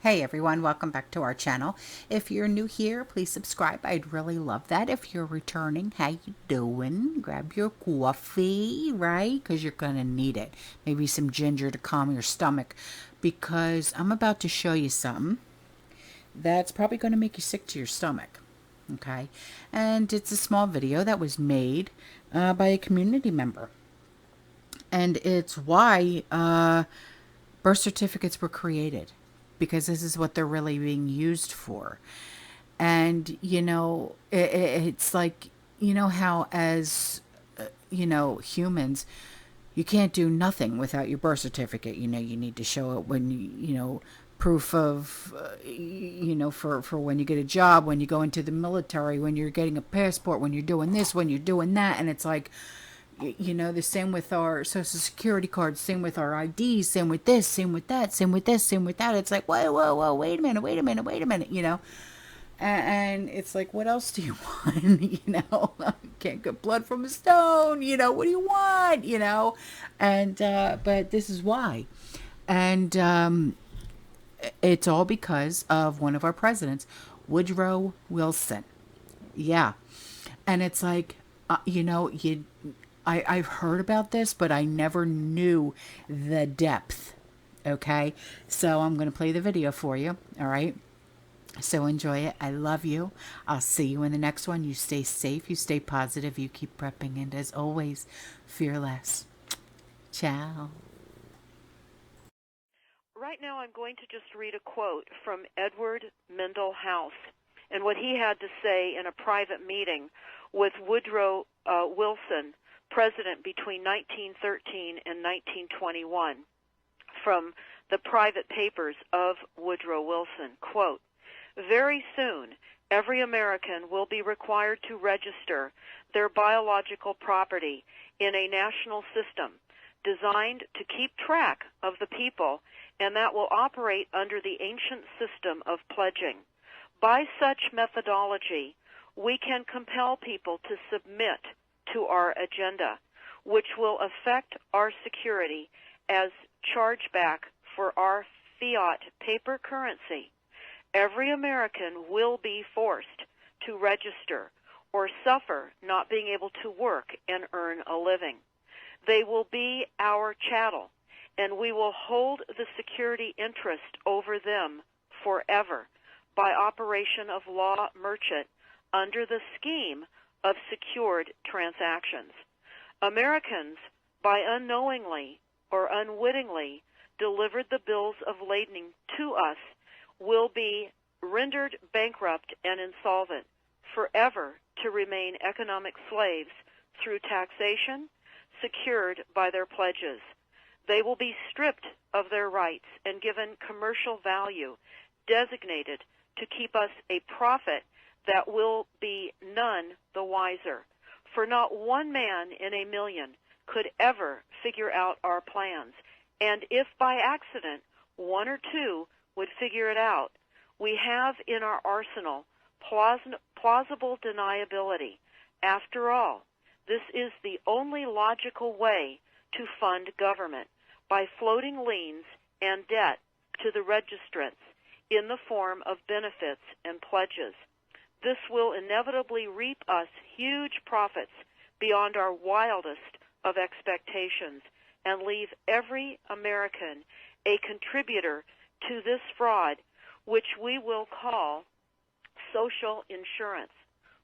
Hey everyone, welcome back to our channel. If you're new here, please subscribe. I'd really love that. If you're returning, how you doing? Grab your coffee, right? Because you're going to need it. Maybe some ginger to calm your stomach, because I'm about to show you something that's probably going to make you sick to your stomach. Okay? And it's a small video that was made by a community member. And it's why birth certificates were created, because this is what they're really being used for. And it's like, how as humans, you can't do nothing without your birth certificate. You need to show it when proof of for when you get a job, when you go into the military, when you're getting a passport, when you're doing this, when you're doing that. And it's like, the same with our social security cards, same with our IDs, same with this, same with that, same with this, same with that. It's like, whoa, wait a minute. And it's like, what else do you want? Can't get blood from a stone, what do you want, And, but this is why. And it's all because of one of our presidents, Woodrow Wilson. Yeah. And it's like, I've heard about this, but I never knew the depth. Okay, so I'm going to play the video for you. All right, so enjoy it. I love you. I'll see you in the next one. You stay safe, you stay positive, you keep prepping, and as always, fearless. Ciao. Right now I'm going to just read a quote from Edward Mendell House and what he had to say in a private meeting with Woodrow Wilson, president between 1913 and 1921, from the private papers of Woodrow Wilson. Quote, "Very soon, every American will be required to register their biological property in a national system designed to keep track of the people, and that will operate under the ancient system of pledging. By such methodology, we can compel people to submit to our agenda, which will affect our security as chargeback for our fiat paper currency. Every American will be forced to register or suffer not being able to work and earn a living. They will be our chattel, and we will hold the security interest over them forever by operation of law merchant under the scheme of secured transactions. Americans, by unknowingly or unwittingly delivered the bills of lading to us, will be rendered bankrupt and insolvent, forever to remain economic slaves through taxation secured by their pledges. They will be stripped of their rights and given commercial value, designated to keep us a profit that will be none the wiser. For not one man in a million could ever figure out our plans, and if by accident one or two would figure it out, we have in our arsenal plausible deniability. After all, this is the only logical way to fund government, by floating liens and debt to the registrants in the form of benefits and pledges. This will inevitably reap us huge profits beyond our wildest of expectations and leave every American a contributor to this fraud, which we will call social insurance.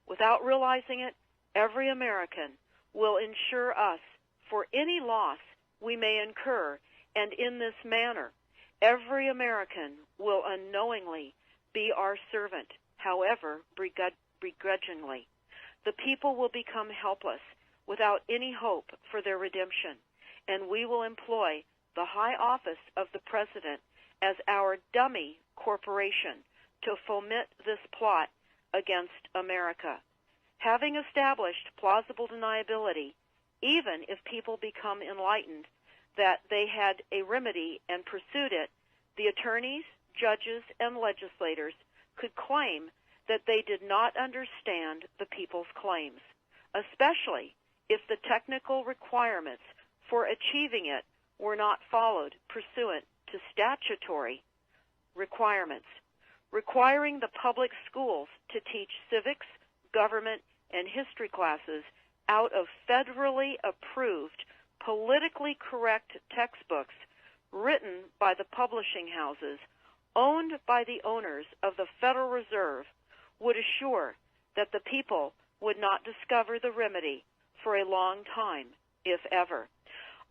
Without realizing it, every American will insure us for any loss we may incur, and in this manner, every American will unknowingly be our servant, however begrudgingly. The people will become helpless, without any hope for their redemption, and we will employ the high office of the President as our dummy corporation to foment this plot against America. Having established plausible deniability, even if people become enlightened that they had a remedy and pursued it, the attorneys, judges, and legislators could claim that they did not understand the people's claims, especially if the technical requirements for achieving it were not followed pursuant to statutory requirements. Requiring the public schools to teach civics, government, and history classes out of federally approved, politically correct textbooks written by the publishing houses, owned by the owners of the Federal Reserve, would assure that the people would not discover the remedy for a long time, if ever.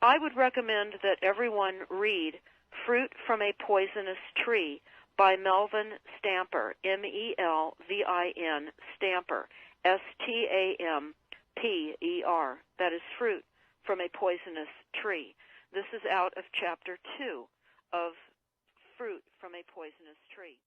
I would recommend that everyone read Fruit from a Poisonous Tree by Melvin Stamper, M-E-L-V-I-N, Stamper, S-T-A-M-P-E-R. That is Fruit from a Poisonous Tree. This is out of Chapter 2 of Fruit from a Poisonous Tree.